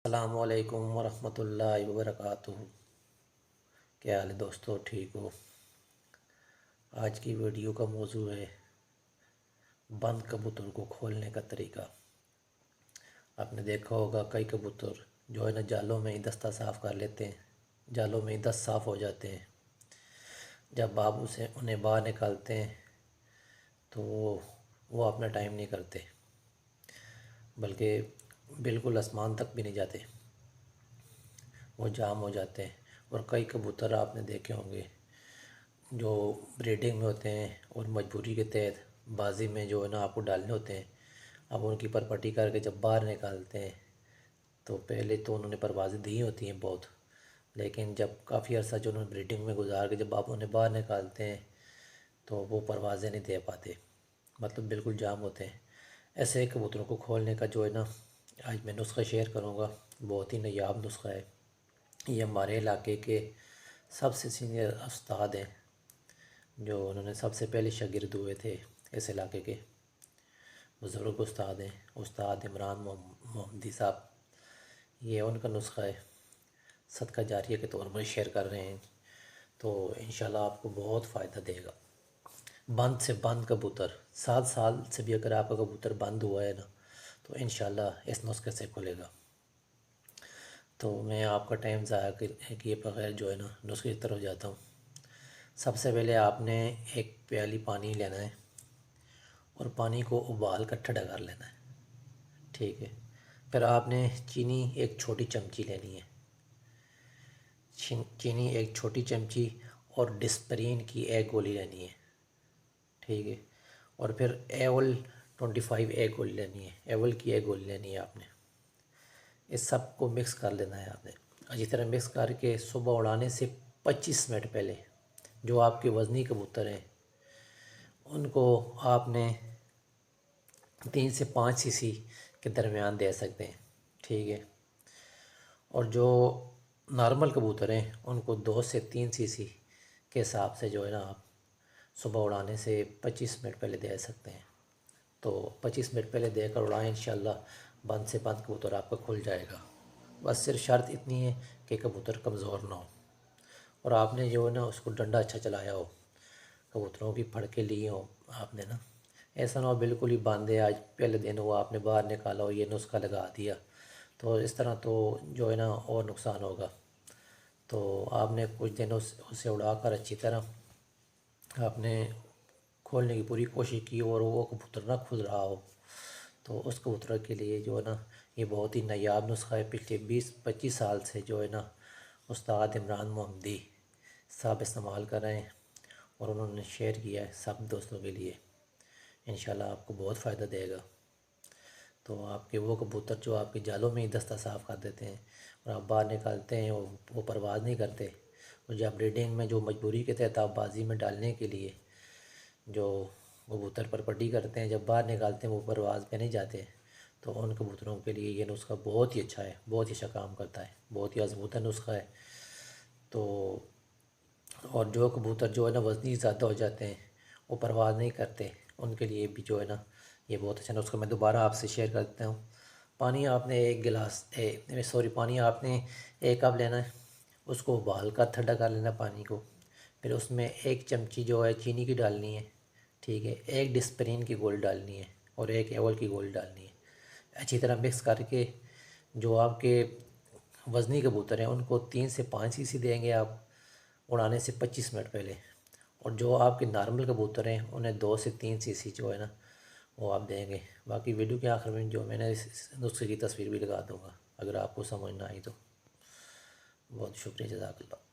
السلام علیکم ورحمۃ اللہ وبرکاتہ۔ کیا حال ہے دوستو، ٹھیک ہو؟ آج کی ویڈیو کا موضوع ہے بند کبوتر کو کھولنے کا طریقہ۔ آپ نے دیکھا ہوگا کئی کبوتر جو ہے نا جالوں میں ہی دستہ صاف کر لیتے ہیں، جالوں میں ہی دست صاف ہو جاتے ہیں۔ جب آپ انہیں باہر نکالتے ہیں تو وہ اپنا ٹائم نہیں کرتے، بلکہ بالکل آسمان تک بھی نہیں جاتے، وہ جام ہو جاتے ہیں۔ اور کئی کبوتر آپ نے دیکھے ہوں گے جو بریڈنگ میں ہوتے ہیں اور مجبوری کے تحت بازی میں جو ہے نا آپ کو ڈالنے ہوتے ہیں، اب ان کی پرپٹی کر کے جب باہر نکالتے ہیں تو پہلے تو انہوں نے پروازیں دی ہوتی ہیں بہت، لیکن جب کافی عرصہ جو انہوں نے بریڈنگ میں گزار کے جب آپ انہیں باہر نکالتے ہیں تو وہ پروازیں نہیں دے پاتے، مطلب بالکل جام ہوتے ہیں۔ ایسے کبوتروں کو کھولنے کا جو ہے نا آج میں نسخہ شیئر کروں گا، بہت ہی نایاب نسخہ ہے۔ یہ ہمارے علاقے کے سب سے سینئر استاد ہیں، جو انہوں نے سب سے پہلے شاگرد ہوئے تھے اس علاقے کے، بزرگ استاد ہیں، استاد عمران محمدی صاحب۔ یہ ان کا نسخہ ہے، صدقہ جاریہ کے طور پر شیئر کر رہے ہیں، تو انشاءاللہ آپ کو بہت فائدہ دے گا۔ بند سے بند کبوتر 7 سال سے بھی اگر آپ کا کبوتر بند ہوا ہے نا تو انشاءاللہ اس نسخے سے کھلے گا۔ تو میں آپ کا ٹائم ضائع کیے بغیر جو ہے نا نسخے کی طرف جاتا ہوں۔ سب سے پہلے آپ نے ایک پیالی پانی لینا ہے اور پانی کو ابال کر ٹھنڈا کر لینا ہے، ٹھیک ہے۔ پھر آپ نے چینی ایک چھوٹی چمچی لینی ہے، چینی ایک چھوٹی چمچی، اور ڈسپرین کی ایک گولی لینی ہے، ٹھیک ہے۔ اور پھر ایول 25 ایک گولی لینی ہے، ایول کی ایک گولی لینی ہے آپ نے۔ اس سب کو مکس کر لینا ہے آپ نے اچھی طرح مکس کر کے صبح اڑانے سے 25 منٹ پہلے جو آپ کے وزنی کبوتر ہیں ان کو آپ نے 3 سے 5 cc کے درمیان دے سکتے ہیں، ٹھیک ہے۔ اور جو نارمل کبوتر ہیں ان کو 2 سے 3 cc کے حساب سے جو ہے نا آپ صبح اڑانے سے 25 منٹ پہلے دے سکتے ہیں۔ تو 25 منٹ پہلے دے کر اڑائیں، انشاءاللہ بند سے بند کبوتر آپ کا کھل جائے گا۔ بس صرف شرط اتنی ہے کہ کبوتر کمزور نہ ہو، اور آپ نے جو ہے نا اس کو ڈنڈا اچھا چلایا ہو، کبوتروں کی پھڑکیں لی ہوں آپ نے نا، ایسا نہ ہو بالکل ہی باندھے آج پہلے دن ہوا آپ نے باہر نکالا ہو، یہ نسخہ لگا دیا، تو اس طرح تو جو ہے نا اور نقصان ہوگا۔ تو آپ نے کچھ دن اسے اڑا کر اچھی طرح آپ نے کھولنے کی پوری کوشش کی اور وہ کبوتر نہ کھل رہا ہو، تو اس کبوتر کے لیے جو ہے نا یہ بہت ہی نایاب نسخہ ہے۔ پچھلے 20-25 سال سے جو ہے نا استاد عمران محمدی صاحب استعمال کر رہے ہیں اور انہوں نے شیئر کیا ہے سب دوستوں کے لیے، انشاءاللہ آپ کو بہت فائدہ دے گا۔ تو آپ کے وہ کبوتر جو آپ کے جالوں میں ہی دستہ صاف کر دیتے ہیں اور آپ باہر نکالتے ہیں وہ پرواز نہیں کرتے، اور جب بریڈنگ میں جو مجبوری کے تحت آپ بازی میں ڈالنے کے لیے جو کبوتر پر پٹی کرتے ہیں جب باہر نکالتے ہیں وہ پرواز پہ نہیں جاتے، تو ان کبوتروں کے لیے یہ نسخہ بہت ہی اچھا ہے، بہت ہی اچھا کام کرتا ہے، بہت ہی مضبوط نسخہ ہے۔ تو اور جو کبوتر جو ہے نا وزنی زیادہ ہو جاتے ہیں، وہ پرواز نہیں کرتے، ان کے لیے بھی جو ہے نا یہ بہت اچھا نسخہ میں دوبارہ آپ سے شیئر کرتا ہوں۔ پانی آپ نے پانی آپ نے 1 کپ لینا ہے، اس کو ابال کر ٹھنڈا کر لینا پانی کو، پھر اس میں 1 چمچی جو ہے چینی کی ڈالنی ہے، ٹھیک ہے، 1 ڈسپرین کی گول ڈالنی ہے اور 1 ایول کی گول ڈالنی ہے، اچھی طرح مکس کر کے جو آپ کے وزنی کبوتر ہیں ان کو 3 سے 5 cc دیں گے آپ اڑانے سے 25 منٹ پہلے، اور جو آپ کے نارمل کبوتر ہیں انہیں 2 سے 3 cc جو ہے نا وہ آپ دیں گے۔ باقی ویڈیو کے آخر میں جو میں نے اس نسخے کی تصویر بھی لگا دوں گا، اگر آپ کو سمجھ نہ آئی تو۔ بہت شکریہ، جزاک اللہ۔